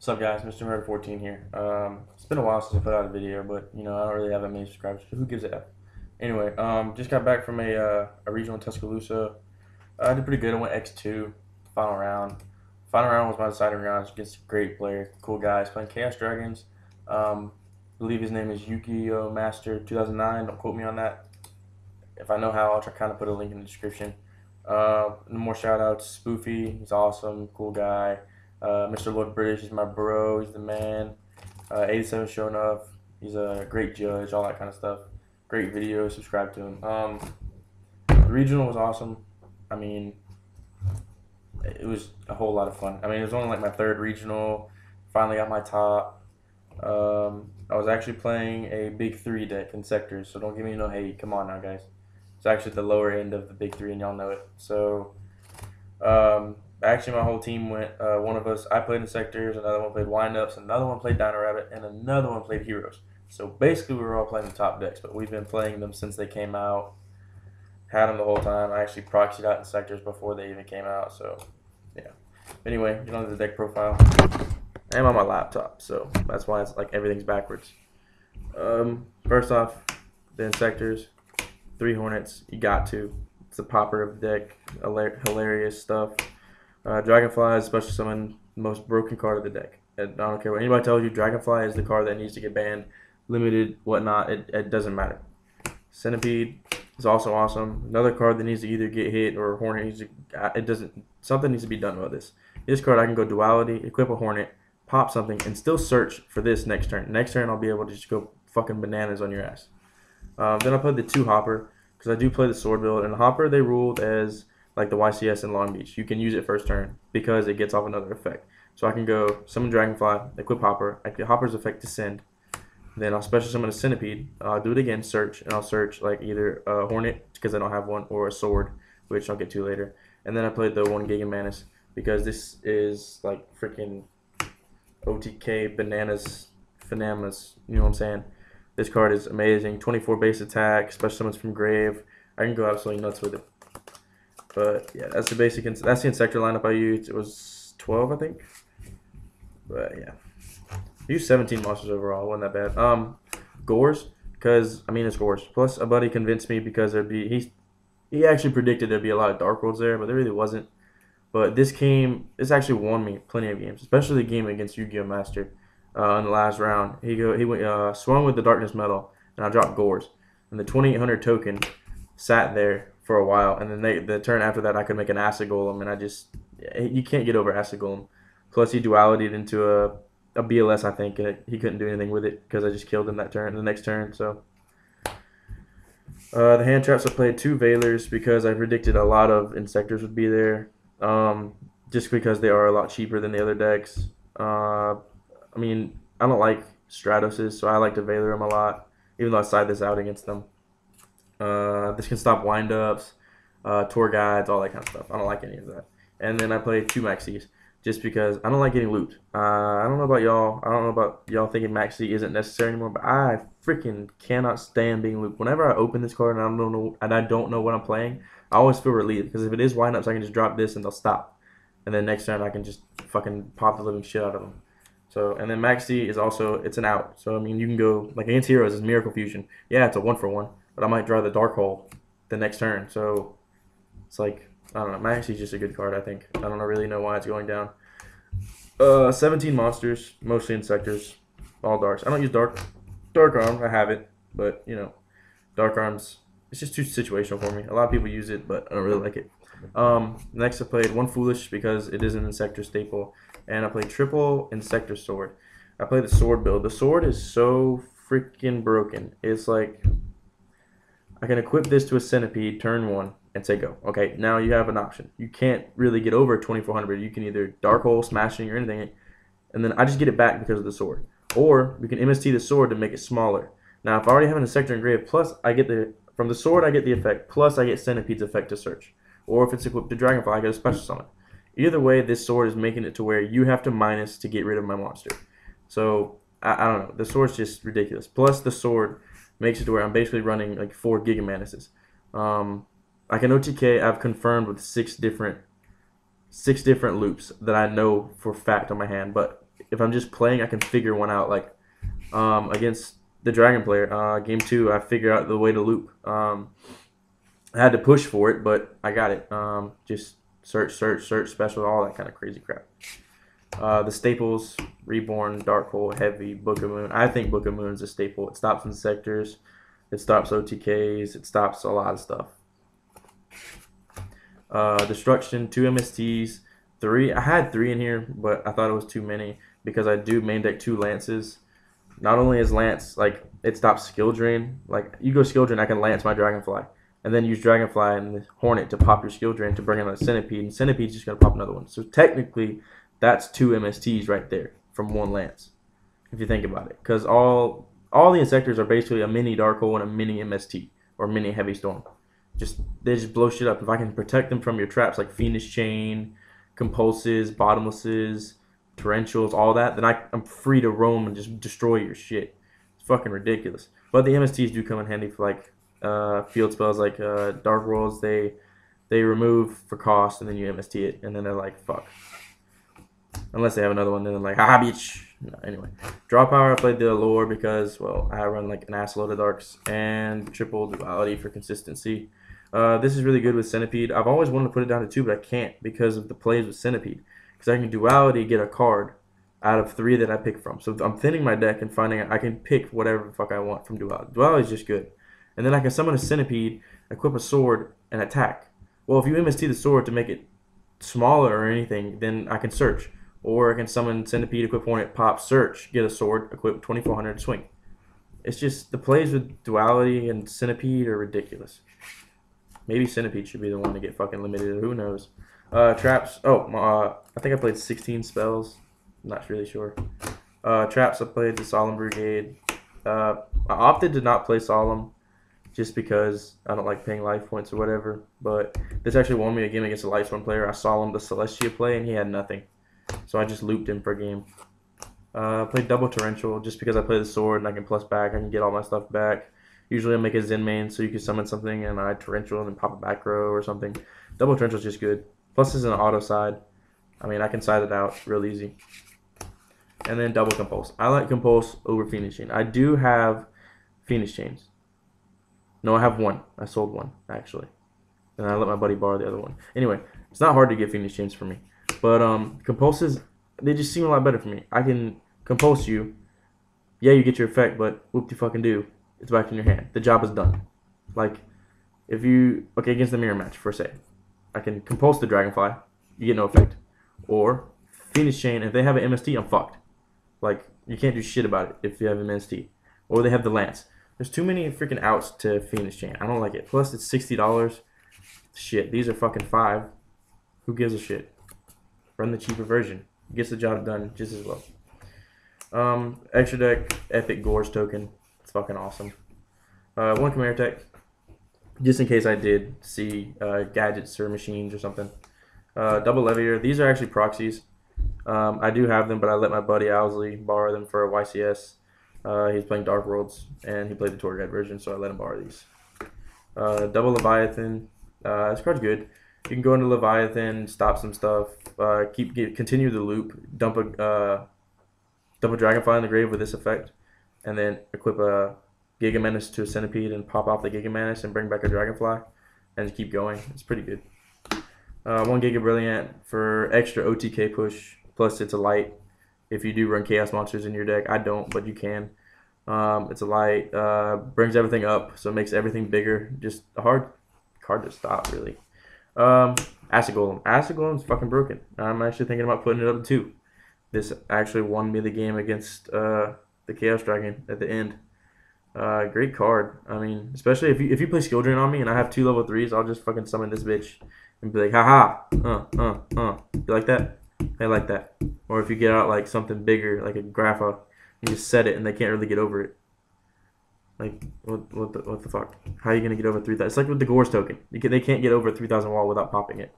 What's up, guys? MrLordBritish here. It's been a while since I put out a video, but I don't really have that many subscribers. So who gives a F? Anyway, just got back from a regional in Tuscaloosa. I did pretty good. I went X2, final round. Final round was my deciding round against a great player, cool guys playing Chaos Dragons. I believe his name is Yu-Gi-Oh! Master 2009. Don't quote me on that. If I know how, I'll try kind of put a link in the description. More shout outs. Spoofy, he's awesome, cool guy. MrLordBritish is my bro. He's the man. 87 showing up. He's a great judge. All that kind of stuff. Great video. Subscribe to him. The regional was awesome. I mean, it was a whole lot of fun. I mean, it was only like my third regional. Finally got my top. I was actually playing a big three deck in sectors, so don't give me no hate. Come on now, guys. It's actually the lower end of the big three, and y'all know it. So, actually, my whole team went. One of us, I played in sectors. Another one played windups. Another one played Dino Rabbit, and another one played heroes. So basically, we were all playing the top decks, but we've been playing them since they came out. Had them the whole time. I actually proxied out in sectors before they even came out. So, yeah. Anyway, get on to the deck profile. I'm on my laptop, so that's why it's like everything's backwards. First off, the Inzektors, 3 Hornets. You got to. It's a popper of the deck. Hilarious stuff. Dragonfly is special summon, the most broken card of the deck. I don't care what anybody tells you. Dragonfly is the card that needs to get banned, limited, whatnot. It doesn't matter. Centipede is also awesome. Another card that needs to either get hit or Hornet needs to. It doesn't. Something needs to be done about this. This card I can go duality, equip a Hornet, pop something, and still search for this next turn. Next turn I'll be able to just go fucking bananas on your ass. Then I played the 2 Hopper because I do play the sword build, and the Hopper they ruled as like the YCS in Long Beach. You can use it first turn because it gets off another effect. So I can go summon Dragonfly, equip Hopper, I get Hopper's effect descend. Then I'll special summon a Centipede. I'll do it again, search, and I'll search like either a Hornet because I don't have one, or a sword, which I'll get to later. And then I played the 1 Giga Manus because this is like freaking OTK bananas, phanamas. You know what I'm saying? This card is amazing. 24 base attack, special summons from grave. I can go absolutely nuts with it. But yeah, that's the basic. That's the Inzektor lineup I used. It was 12, I think. But yeah, I used 17 monsters overall. Wasn't that bad. Gores, because I mean it's Gores. Plus a buddy convinced me because he actually predicted there'd be a lot of Dark Worlds there, but there really wasn't. But this actually won me plenty of games, especially the game against Yu-Gi-Oh! Master in the last round. He went swung with the Darkness Metal, and I dropped Gores, and the 2800 token sat there for a while, and then the turn after that I could make an Acid Golem, and you can't get over Acid Golem. Plus he duality'd into a BLS, I think, and he couldn't do anything with it because I just killed him the next turn. So the hand traps, I played 2 Veilers because I predicted a lot of Inzektors would be there, just because they are a lot cheaper than the other decks. I mean, I don't like Stratoses, so I like to Veiler them a lot, even though I side this out against them. This can stop windups, tour guides, all that kind of stuff. I don't like any of that. And then I play 2 Maxis just because I don't like getting loot. I don't know about y'all. I don't know about y'all thinking Maxi isn't necessary anymore, but I freaking cannot stand being looped. Whenever I open this card and I don't know what I'm playing, I always feel relieved because if it is windups, I can just drop this and they'll stop. And then next turn I can just fucking pop the living shit out of them. So, and then Maxi is also, it's an out. So, I mean, you can go, like against heroes, it's Miracle Fusion. Yeah, it's a 1-for-1, but I might draw the Dark Hole the next turn. So, it's like, I don't know. Maxi's just a good card, I think. I don't really know why it's going down. 17 monsters, mostly Inzektors, all darks. I don't use Dark Arm. I have it, but, Dark Arms, it's just too situational for me. A lot of people use it, but I don't really like it. Next I played 1 Foolish because it is an Inzektor staple. And I played triple Inzektor sword. I played the sword build. The sword is so freaking broken. It's like I can equip this to a Centipede turn 1 and say go. Okay, now you have an option. You can't really get over 2400. You can either Dark Hole, Smashing, or anything. And then I just get it back because of the sword. Or we can MST the sword to make it smaller. Now if I already have an Inzektor engraved, plus I get from the sword I get the effect, plus I get Centipede's effect to search. Or if it's equipped to Dragonfly, I get a special summon. Either way, this sword is making it to where you have to minus to get rid of my monster. So, I don't know. The sword's just ridiculous. Plus, the sword makes it to where I'm basically running like 4 Giga Manuses. I can OTK, I've confirmed with 6 different loops that I know for fact on my hand. But if I'm just playing, I can figure one out. Like against the Dragon player, game 2, I figured out the way to loop. I had to push for it, but I got it. Just search, special, all that kind of crazy crap. The staples: Reborn, Dark Hole, Heavy, Book of Moon. I think Book of Moon is a staple. It stops Inzektors, it stops OTKs, it stops a lot of stuff. Destruction, 2 MSTs, 3. I had 3 in here, but I thought it was too many because I do main deck 2 Lances. Not only is Lance, like, it stops skill drain. Like, you go skill drain, I can Lance my Dragonfly. And then use Dragonfly and the Hornet to pop your skill drain to bring in a Centipede. And Centipede's just going to pop another one. So technically, that's 2 MSTs right there from 1 Lance, if you think about it. Because all the Inzektors are basically a mini Dark Hole and a mini MST or mini Heavy Storm. They just blow shit up. If I can protect them from your traps like Phoenix Chain, Compulses, Bottomlesses, Torrentials, all that, then I'm free to roam and just destroy your shit. It's fucking ridiculous. But the MSTs do come in handy for like field spells like Dark Worlds. They remove for cost and then you MST it and then they're like, fuck. Unless they have another one, then they're like, haha, bitch. No, anyway, draw power. I played the Allure because, well, I run like an ass load of darks and triple duality for consistency. This is really good with Centipede. I've always wanted to put it down to 2, but I can't because of the plays with Centipede. Because I can duality get a card out of 3 that I pick from. So I'm thinning my deck and finding I can pick whatever the fuck I want from duality. Duality is just good. And then I can summon a Centipede, equip a sword, and attack. Well, if you MST the sword to make it smaller or anything, then I can search. Or I can summon Centipede, equip Hornet, pop, search, get a sword, equip 2400, swing. It's just the plays with duality and Centipede are ridiculous. Maybe Centipede should be the one to get fucking limited. Who knows? Traps. I think I played 16 spells. I'm not really sure. Traps. I played the Solemn Brigade. I opted to not play Solemn just because I don't like paying life points or whatever. But this actually won me a game against a Lightsworn player. I saw him the Celestia play and he had nothing. So I just looped him for a game. I played double Torrential just because I play the sword and I can plus back. I can get all my stuff back. Usually I make a Zen main so you can summon something and I Torrential and then pop a back row or something. Double Torrential is just good. Plus it's an auto side. I mean, I can side it out real easy. And then double Compulse. I like Compulse over Phoenix Chain. I do have Phoenix Chains. No, I have 1. I sold 1, actually. And I let my buddy borrow the other one. Anyway, it's not hard to get Phoenix Chains for me. But Compulses, they just seem a lot better for me. I can Compulse you. Yeah, you get your effect, but whoop-de-fucking-do. It's back in your hand. The job is done. Like, if you... Okay, against the mirror match, for say. I can Compulse the Dragonfly. You get no effect. Or Phoenix Chain, if they have an MST, I'm fucked. Like, you can't do shit about it if you have an MST. Or they have the Lance. There's too many freaking outs to Phoenix Chain. I don't like it. Plus, it's $60. Shit, these are fucking $5. Who gives a shit? Run the cheaper version. Gets the job done just as well. Extra deck, Epic Gorge token. It's fucking awesome. 1 Chimera Tech. Just in case I did see gadgets or machines or something. Double Levier. These are actually proxies. I do have them, but I let my buddy Owsley borrow them for a YCS. He's playing Dark Worlds, and he played the tour guide version, so I let him borrow these. Double Leviathan. This card's good. You can go into Leviathan, stop some stuff, continue the loop, dump a Dragonfly in the grave with this effect, and then equip a Giga Menace to a Centipede and pop off the Giga Menace and bring back a Dragonfly, and just keep going. It's pretty good. 1 Giga Brilliant for extra OTK push, plus it's a light. If you do run Chaos Monsters in your deck, I don't, but you can. It's a light, brings everything up, so it makes everything bigger. Just a hard card to stop, really. Acid Golem. Acid Golem's fucking broken. I'm actually thinking about putting it up to 2. This actually won me the game against the Chaos Dragon at the end. Great card. I mean, especially if you play Skill Drain on me and I have 2 level 3s, I'll just fucking summon this bitch and be like, haha, You like that? I like that. Or if you get out like something bigger, like a Grapha, you just set it and they can't really get over it. Like, what the fuck? How are you going to get over 3,000? It's like with the Gorge token. They can't get over 3,000 wall without popping it.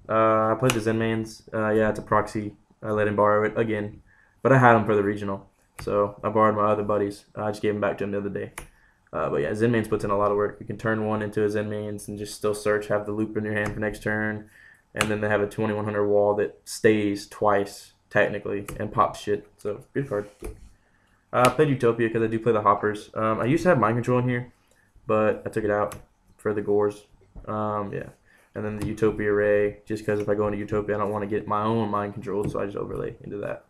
I played the Zen Mains. Yeah, it's a proxy. I let him borrow it again. But I had him for the regional. So I borrowed my other buddies. I just gave him back to him the other day. But yeah, Zen Mains puts in a lot of work. You can turn 1 into a Zen Mains and just still search, have the loop in your hand for next turn. And then they have a 2100 wall that stays twice. technically, and pops shit. So good card. I played Utopia because I do play the hoppers. I used to have mind control in here, but I took it out for the gores. Yeah. And then the Utopia Ray, just because if I go into Utopia, I don't want to get my own mind controlled, so I just overlay into that.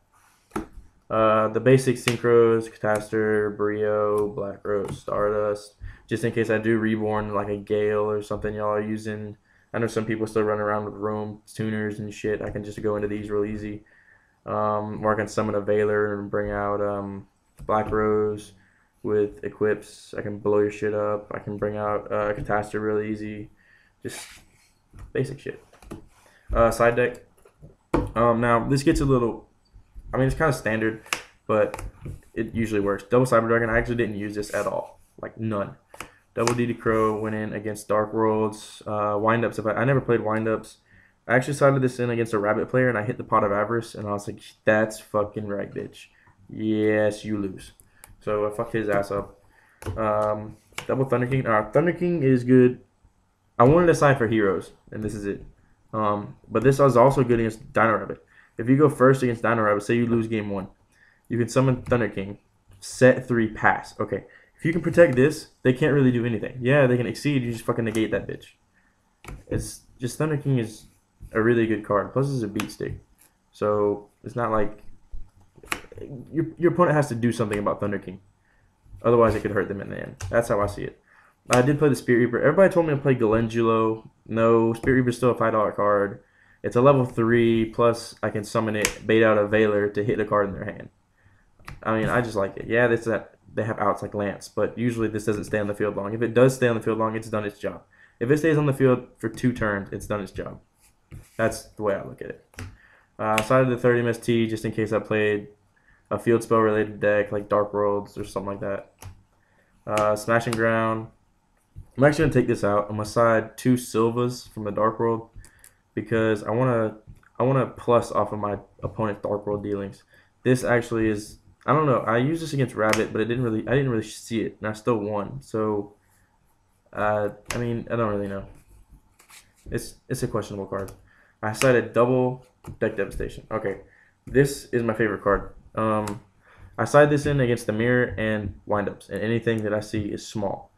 The basic Synchros, Catastor, Brio, Black Rose, Stardust, just in case I do Reborn like a Gale or something y'all are using. I know some people still run around with Roam tuners and shit. I can just go into these real easy. Or I can summon a Veiler and bring out Black Rose with Equips. I can blow your shit up. I can bring out Catastor real easy. Just basic shit. Side deck. Now, this gets a little... I mean, it's kind of standard, but it usually works. Double Cyber Dragon, I actually didn't use this at all. Like, none. Double D Crow went in against Dark Worlds. Wind-ups, I never played wind-ups. I actually sided this in against a Rabbit player, and I hit the Pot of Avarice, and I was like, that's fucking right, bitch. Yes, you lose. So I fucked his ass up. Double Thunder King. Thunder King is good. I wanted to side for heroes, and this is it. But this was also good against Dino Rabbit. If you go first against Dino Rabbit, say you lose game 1, you can summon Thunder King, set 3, pass. Okay. If you can protect this, they can't really do anything. Yeah, they can exceed. You just fucking negate that bitch. It's just Thunder King is a really good card. Plus, it's a beat stick. So, it's not like... Your opponent has to do something about Thunder King. Otherwise, it could hurt them in the end. That's how I see it. I did play the Spirit Reaper. Everybody told me to play Galendulo. No, Spirit Reaper is still a $5 card. It's a level 3, plus I can summon it, bait out a Veiler to hit a card in their hand. I mean, I just like it. Yeah, they have outs like Lance, but usually this doesn't stay on the field long. If it does stay on the field long, it's done its job. If it stays on the field for 2 turns, it's done its job. That's the way I look at it. Sided the 30 MST just in case I played a field spell related deck like Dark Worlds or something like that. Smashing Ground. I'm actually going to take this out. I'm going to side 2 Silvas from the Dark World because I want to plus off of my opponent's Dark World dealings. This actually is, I don't know. I used this against Rabbit, but I didn't really see it, and I still won. So, I mean, I don't really know. It's a questionable card. I sided double Deck Devastation. Okay, this is my favorite card. I side this in against the Mirror and Windups, and anything that I see is small.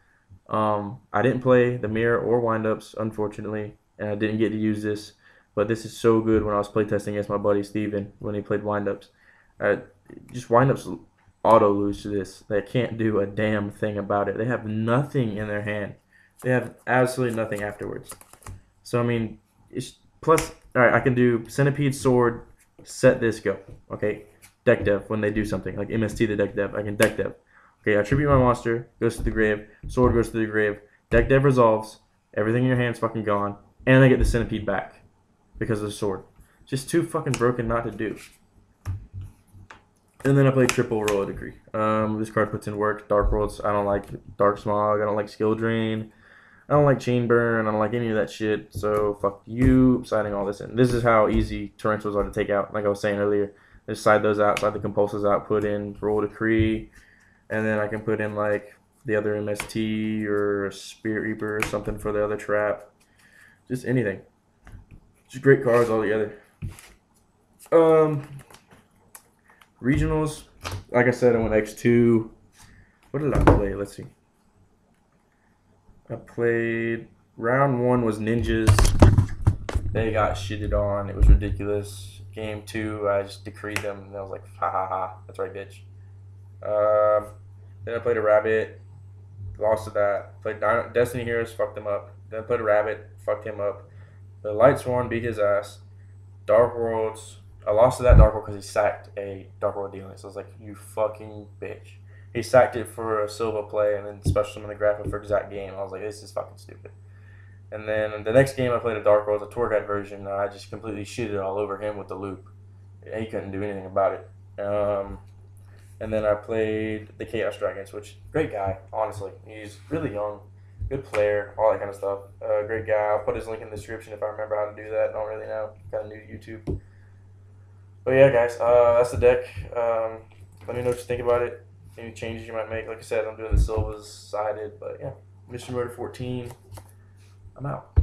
I didn't play the Mirror or Windups, unfortunately, and I didn't get to use this. But this is so good when I was playtesting against my buddy Steven when he played Windups. Just Windups auto lose to this. They can't do a damn thing about it. They have nothing in their hand. They have absolutely nothing afterwards. So, I mean, it's plus, alright, I can do Centipede, Sword, set this, go. Okay, deck dev when they do something. Like MST the deck dev, I can deck dev. Okay, I tribute my monster, goes to the grave, Sword goes to the grave, deck dev resolves, everything in your hand's fucking gone, and I get the Centipede back because of the Sword. Just too fucking broken not to do. And then I play triple Royal Decree. This card puts in work. Dark Worlds, I don't like Dark Smog, I don't like Skill Drain, I don't like Chain Burn, I don't like any of that shit, so fuck you, siding all this in. This is how easy Torrentials are to take out, like I was saying earlier. Just side those out, side the Compulsives out, put in Royal Decree, and then I can put in like the other MST or a Spirit Reaper or something for the other trap. Just anything. Just great cards all together. Regionals, like I said, I went X2. What did I play? Let's see. I played, round 1 was Ninjas. They got shitted on. It was ridiculous. Game 2, I just decreed them. And I was like, ha ha ha. That's right, bitch. Then I played a Rabbit. Lost to that. Played Destiny Heroes, fucked them up. Then I played a Rabbit, fucked him up. The Light Sworn beat his ass. Dark Worlds. I lost to that Dark World because he sacked a Dark World dealing. So I was like, you fucking bitch. He sacked it for a Silva play and then special summon the Graphic for exact game. I was like, this is fucking stupid. And then the next game I played a Dark World, a tour guide version. I just completely shitted all over him with the loop. He couldn't do anything about it. And then I played the Chaos Dragons, which, great guy, honestly. He's really young, good player, all that kind of stuff. Great guy. I'll put his link in the description if I remember how to do that. Don't really know. Kind of new to YouTube. But yeah, guys, that's the deck. Let me know what you think about it. Any changes you might make. Like I said, I'm doing the Silvas sided. But yeah, Mr. Murder 14. I'm out.